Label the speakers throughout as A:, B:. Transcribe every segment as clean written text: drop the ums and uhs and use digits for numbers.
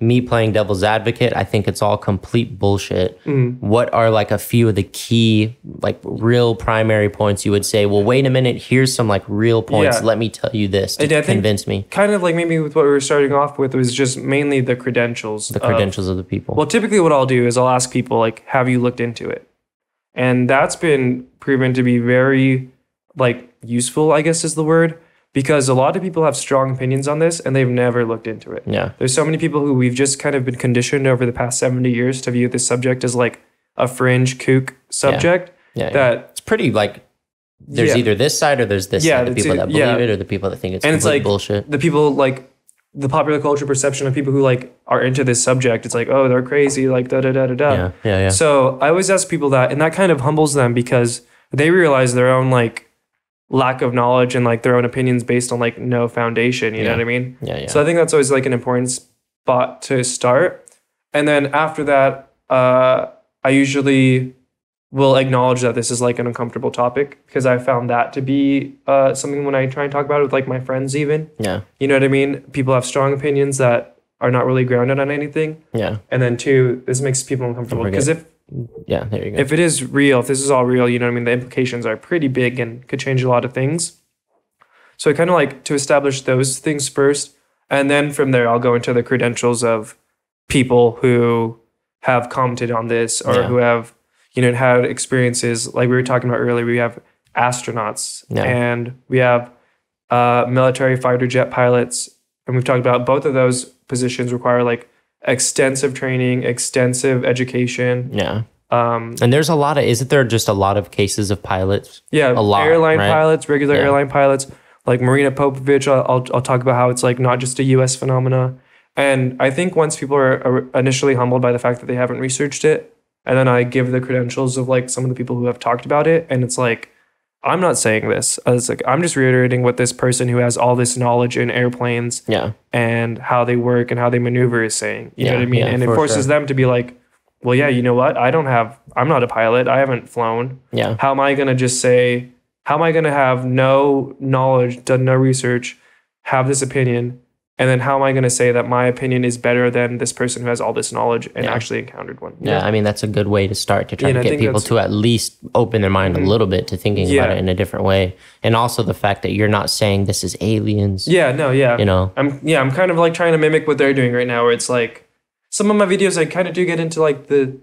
A: me playing devil's advocate, I think it's all complete bullshit. What are like a few of the key, like real primary points you would say, well, wait a minute, here's some like real points. Let me tell you this to convince me.
B: Kind of like maybe with what we were starting off with was just mainly the credentials.
A: The credentials of the people.
B: Well, typically what I'll do is I'll ask people like, have you looked into it? And that's been proven to be very like useful, I guess is the word. Because a lot of people have strong opinions on this and they've never looked into it.
A: Yeah.
B: There's so many people who we've just kind of been conditioned over the past 70 years to view this subject as like a fringe kook subject. That
A: it's pretty like there's either this side or there's this side. The people that believe it or the people that think it's complete like bullshit.
B: The people like the popular culture perception of people who like are into this subject. It's like, oh, they're crazy, like da da da da da.
A: Yeah.
B: So I always ask people that, and that kind of humbles them because they realize their own like lack of knowledge and like their own opinions based on like no foundation, you know what I mean?
A: Yeah.
B: So I think that's always like an important spot to start. And then after that, I usually will acknowledge that this is like an uncomfortable topic because I found that to be something when I try and talk about it with like my friends even.
A: Yeah.
B: You know what I mean? People have strong opinions that are not really grounded on anything.
A: Yeah.
B: And then two, this makes people uncomfortable because
A: there you go.
B: If it is real, if this is all real, you know what I mean, the implications are pretty big and could change a lot of things. So I kind of like to establish those things first. And then from there, I'll go into the credentials of people who have commented on this or who have, you know, had experiences like we were talking about earlier. We have astronauts and we have military fighter jet pilots. And we've talked about both of those positions require like extensive training, extensive education.
A: Yeah. And there's a lot of, isn't there just a lot of cases of pilots?
B: Yeah.
A: A lot,
B: airline pilots, regular airline pilots, like Marina Popovich. I'll talk about how it's like not just a US phenomena. And I think once people are initially humbled by the fact that they haven't researched it, and then I give the credentials of like some of the people who have talked about it, and it's like, I'm not saying this. It's like, I'm just reiterating what this person who has all this knowledge in airplanes and how they work and how they maneuver is saying. You know what I mean? And it forces them to be like, well, yeah, you know what? I'm not a pilot. I haven't flown.
A: Yeah.
B: How am I going to have no knowledge, done no research, have this opinion? And then how am I going to say that my opinion is better than this person who has all this knowledge and actually encountered one?
A: Yeah, I mean, that's a good way to start to try to get people to at least open their mind a little bit to thinking about it in a different way. And also the fact that you're not saying this is aliens.
B: Yeah, no, yeah.
A: You know?
B: I'm kind of like trying to mimic what they're doing right now where it's like some of my videos I kind of do get into like the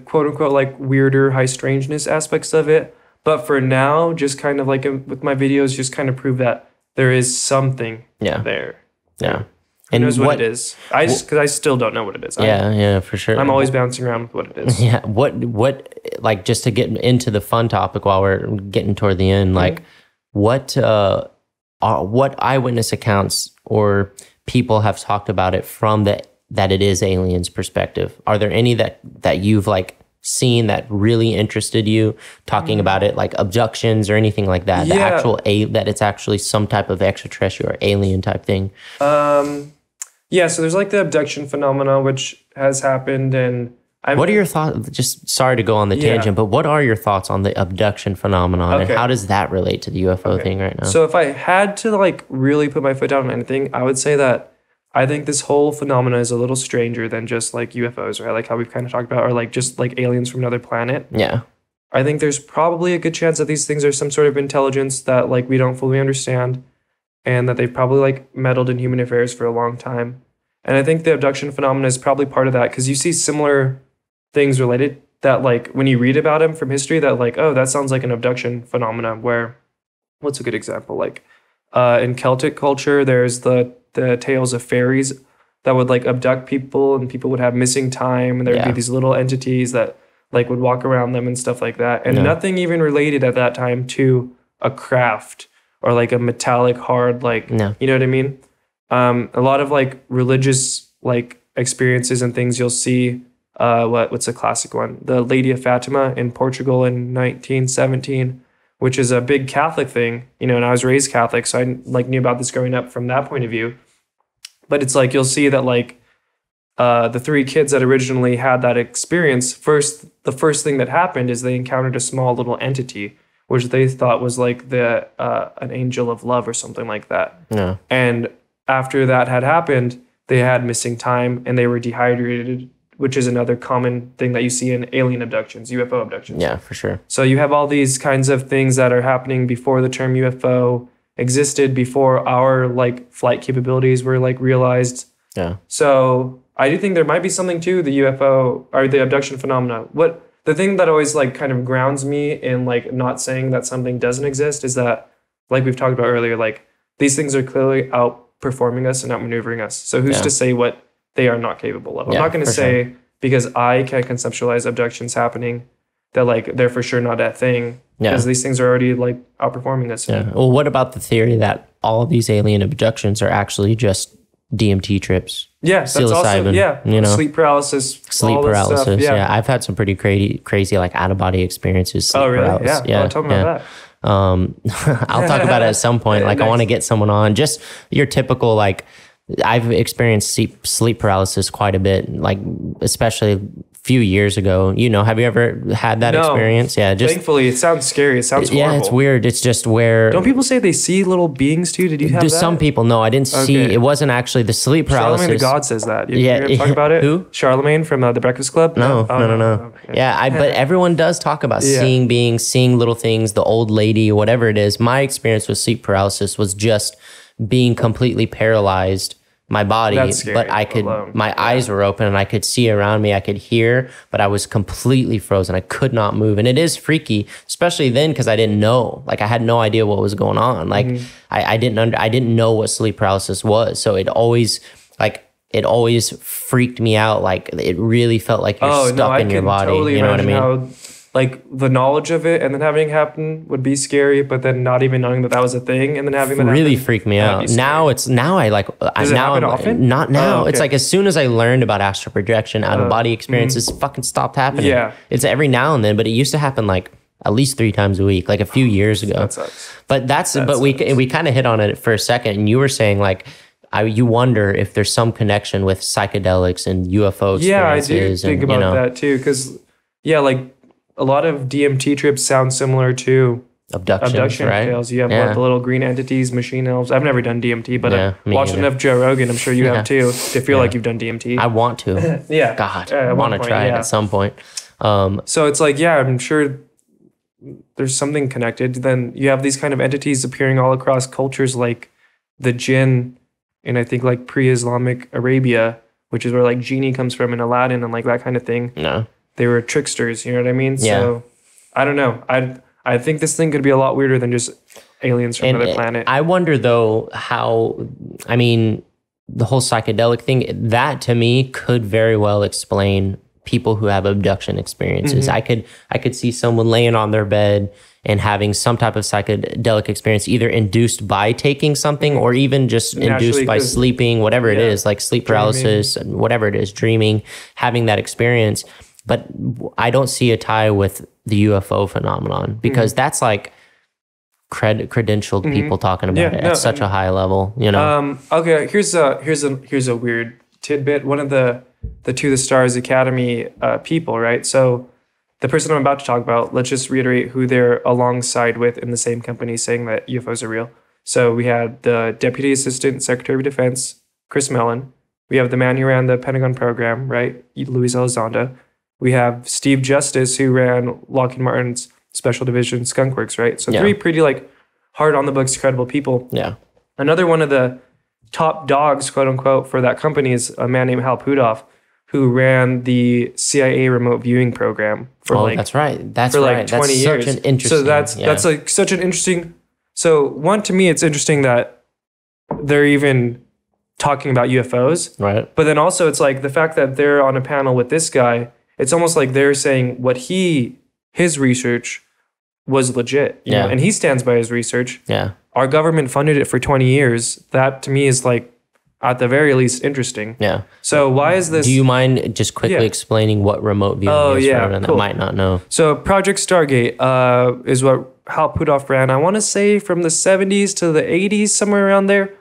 B: quote unquote like weirder high strangeness aspects of it. But for now, just kind of like with my videos, just kind of prove that there is something there.
A: Yeah.
B: Who knows what it is? Because I still don't know what it is.
A: For sure.
B: I'm always bouncing around with what it is.
A: Yeah. What, like, just to get into the fun topic while we're getting toward the end, like, what eyewitness accounts or people have talked about it from that it is aliens perspective? Are there any that you've like seen that really interested you talking about it, like abductions or anything like that? The actual that it's actually some type of extraterrestrial or alien type thing.
B: So there's like the abduction phenomena which has happened, and
A: what are your thoughts? Just sorry to go on the tangent, but what are your thoughts on the abduction phenomenon and how does that relate to the UFO thing right now?
B: So if I had to like really put my foot down on anything, I would say that I think this whole phenomena is a little stranger than just like UFOs, right? Like how we've kind of talked about, or like just like aliens from another planet.
A: Yeah.
B: I think there's probably a good chance that these things are some sort of intelligence that like we don't fully understand, and that they've probably like meddled in human affairs for a long time. And I think the abduction phenomena is probably part of that because you see similar things related that like when you read about them from history that like, oh, that sounds like an abduction phenomena. Where, what's a good example? Like in Celtic culture, there's the tales of fairies that would like abduct people, and people would have missing time, and there would be these little entities that like would walk around them and stuff like that. And nothing even related at that time to a craft or like a metallic hard, like, you know what I mean? A lot of like religious like experiences and things you'll see. What's a classic one? The Lady of Fatima in Portugal in 1917, which is a big Catholic thing, you know, and I was raised Catholic, so I like knew about this growing up from that point of view. But it's like, you'll see that like the three kids that originally had that experience, the first thing that happened is they encountered a small little entity, which they thought was like an angel of love or something like that.
A: Yeah.
B: And after that had happened, they had missing time, and they were dehydrated, which is another common thing that you see in alien abductions, UFO abductions.
A: Yeah, for sure.
B: So you have all these kinds of things that are happening before the term UFO existed, before our like flight capabilities were like realized.
A: Yeah.
B: So I do think there might be something to the UFO or the abduction phenomena. What the thing that always like kind of grounds me in like not saying that something doesn't exist is that, like we've talked about earlier, like these things are clearly outperforming us and outmaneuvering us. So who's to say what they are not capable of? I'm not going to say because I can't conceptualize abductions happening that like they're for sure not that thing. Because these things are already like outperforming us.
A: Yeah. Well, what about the theory that all of these alien abductions are actually just DMT trips?
B: Yeah, that's also sleep paralysis.
A: Sleep paralysis. Stuff, yeah, I've had some pretty crazy like out of body experiences.
B: Sleep paralysis. Yeah. Tell me about that.
A: I'll talk about it at some point. Like, nice. I want to get someone on. Just your typical like. I've experienced sleep paralysis quite a bit. Like, especially a few years ago. You know, have you ever had that experience? Yeah, just
B: thankfully, it sounds scary. It sounds horrible.
A: Yeah, it's weird. It's just where
B: don't people say they see little beings too? Did you have that?
A: Some people. No, I didn't see. It wasn't actually the sleep paralysis.
B: Charlemagne the God says that. You talk about it.
A: Who?
B: Charlemagne from the Breakfast Club.
A: No. Okay. Yeah, but everyone does talk about seeing beings, seeing little things. The old lady, whatever it is. My experience with sleep paralysis was just being completely paralyzed. My body, but I could, my eyes were open and I could see around me. I could hear, but I was completely frozen. I could not move. And it is freaky, especially then, because I didn't know, like I had no idea what was going on. Like I didn't know what sleep paralysis was. So it always freaked me out. Like it really felt like you're stuck in your body.
B: Totally,
A: you know what I mean?
B: How, like the knowledge of it and then having it happen would be scary, but then not even knowing that was a thing and then having that
A: really freaked me out. Now it happen
B: often?
A: Not now. Oh, okay. It's like as soon as I learned about astral projection, out of body experiences, fucking stopped happening.
B: Yeah,
A: it's every now and then, but it used to happen like at least 3 times a week, like a few years ago.
B: That sucks.
A: But we kind of hit on it for a second, and you were saying like. You wonder if there's some connection with psychedelics and UFO experiences.
B: Yeah, I do think about that too, because like a lot of DMT trips sound similar to abduction
A: right?
B: tales. You have the little green entities, machine elves. I've never done DMT, but I've watched enough Joe Rogan. I'm sure you have too, to feel like you've done DMT.
A: I want to. God, I want to try it at some point.
B: So it's like, I'm sure there's something connected. Then you have these kind of entities appearing all across cultures, like the jinn. And I think like pre-Islamic Arabia, which is where like genie comes from in Aladdin and like that kind of thing.
A: No.
B: They were tricksters, you know what I mean?
A: Yeah.
B: So I don't know. I think this thing could be a lot weirder than just aliens from another planet.
A: I wonder though the whole psychedelic thing, that to me could very well explain people who have abduction experiences. I could see someone laying on their bed and having some type of psychedelic experience, either induced by taking something or even just induced by sleeping, whatever it is, like sleep paralysis, whatever it is, dreaming, having that experience. But I don't see a tie with the UFO phenomenon because that's like credentialed people talking about it at such a high level, you know?
B: Okay, here's a weird tidbit. One of the To the Stars Academy people, right? So the person I'm about to talk about, let's just reiterate who they're alongside with in the same company saying that UFOs are real. So we had the Deputy Assistant Secretary of Defense, Chris Mellon. We have the man who ran the Pentagon program, right? Luis Elizondo. We have Steve Justice, who ran Lockheed Martin's Special Division Skunk Works, right? So 3 pretty like hard on the books, credible people.
A: Yeah.
B: Another one of the top dogs, quote unquote, for that company is a man named Hal Puthoff, who ran the CIA remote viewing program for
A: that's right. That's
B: for
A: right.
B: like 20
A: that's
B: years.
A: Such an interesting.
B: So that's like such an interesting. So one, to me, it's interesting that they're even talking about UFOs,
A: right?
B: But then also it's like the fact that they're on a panel with this guy. It's almost like they're saying what his research was legit, you know? And he stands by his research.
A: Yeah,
B: our government funded it for 20 years. That to me is like, at the very least, interesting.
A: Yeah.
B: So why is this?
A: Do you mind just quickly explaining what remote viewing is for anyone that might not know? So
B: Project Stargate is what Hal Puthoff ran. I want to say from the 70s to the 80s, somewhere around there.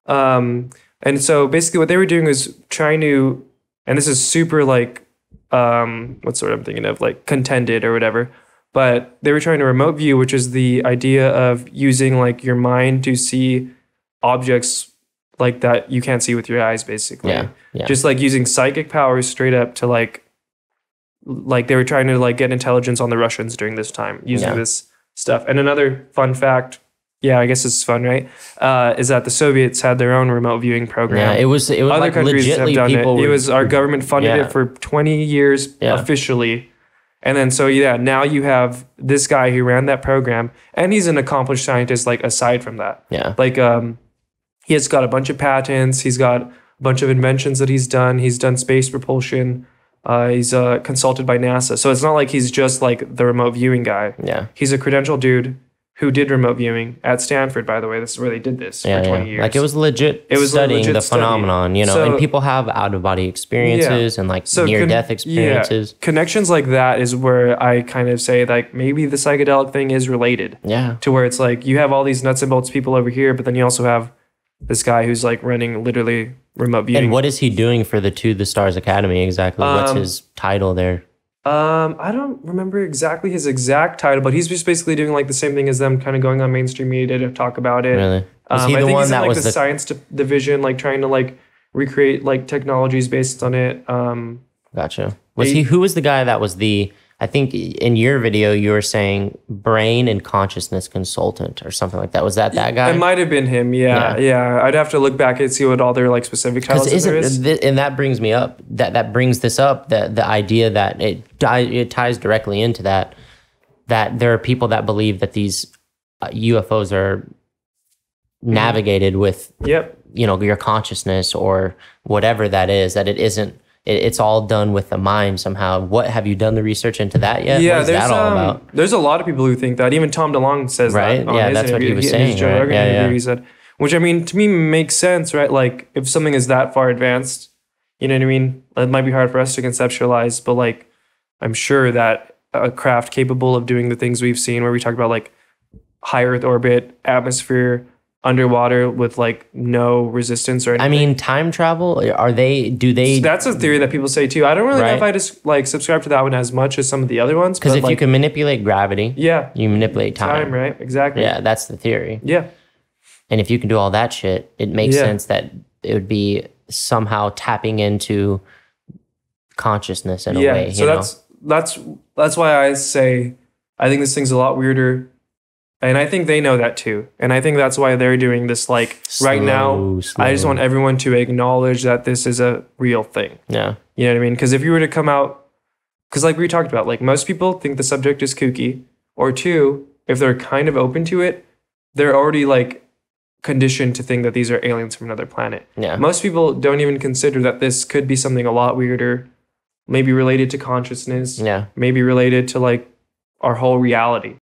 B: And so basically what they were doing is trying to, and this is super like, what's the word I'm thinking of, like contended or whatever. But they were trying to remote view, which is the idea of using like your mind to see objects like that you can't see with your eyes, basically.
A: Yeah.
B: Just like using psychic powers straight up to like they were trying to like get intelligence on the Russians during this time using this stuff. And another fun fact, I guess it's fun, right? Is that the Soviets had their own remote viewing program.
A: Yeah, it was
B: other
A: like
B: countries have done it. It was our government funded it for 20 years officially. And then so now you have this guy who ran that program, and he's an accomplished scientist. Like aside from that, like he has got a bunch of patents. He's got a bunch of inventions that he's done. He's done space propulsion. He's consulted by NASA. So it's not like he's just like the remote viewing guy.
A: Yeah,
B: he's a credentialed dude who did remote viewing at Stanford, by the way. This is where they did this for 20 years.
A: Like it was legit studying the phenomenon, you know, so, and people have out-of-body experiences and like near-death experiences.
B: Connections like that is where I kind of say like maybe the psychedelic thing is related.
A: Yeah.
B: To where it's like you have all these nuts and bolts people over here, but then you also have this guy who's like running literally remote viewing.
A: And what is he doing for the To the Stars Academy exactly? What's his title there?
B: I don't remember exactly his exact title, but he's just basically doing like the same thing as them, kind of going on mainstream media to talk about it.
A: Really?
B: Was he the one he's that in, like, was the science division, like trying to like recreate like technologies based on it.
A: Gotcha. Who was the guy that was I think in your video you were saying brain and consciousness consultant or something like that. Was that guy?
B: It might have been him. Yeah. I'd have to look back and see what all their like specific titles there is.
A: And that brings me up. That brings this up. The idea that it ties directly into that there are people that believe that these UFOs are navigated with your consciousness or whatever that is. That it isn't. It's all done with the mind somehow. What have you done the research into that yet?
B: Yeah,
A: what is that all about?
B: There's a lot of people who think that. Even Tom DeLonge says
A: that.
B: On
A: his
B: that's
A: interview.
B: What he was saying. Joe Rogan interview, he said, which I mean to me makes sense, right? Like if something is that far advanced, you know what I mean? It might be hard for us to conceptualize, but like I'm sure that a craft capable of doing the things we've seen, where we talk about like high Earth orbit, atmosphere, underwater with like no resistance or anything.
A: I mean, time travel, do they?
B: So that's a theory that people say too. I don't really know if I just like subscribe to that one as much as some of the other ones.
A: Because if you can manipulate gravity, you manipulate time.
B: Right? Exactly.
A: Yeah, that's the theory.
B: Yeah.
A: And if you can do all that shit, it makes sense that it would be somehow tapping into consciousness in a way.
B: So that's why I say I think this thing's a lot weirder. And I think they know that too. And I think that's why they're doing this like right now. I just want everyone to acknowledge that this is a real thing.
A: Yeah.
B: You know what I mean? Because if you were to come out, because like we talked about, like most people think the subject is kooky. Or two, if they're kind of open to it, they're already like conditioned to think that these are aliens from another planet.
A: Yeah.
B: Most people don't even consider that this could be something a lot weirder, maybe related to consciousness.
A: Yeah.
B: Maybe related to like our whole reality.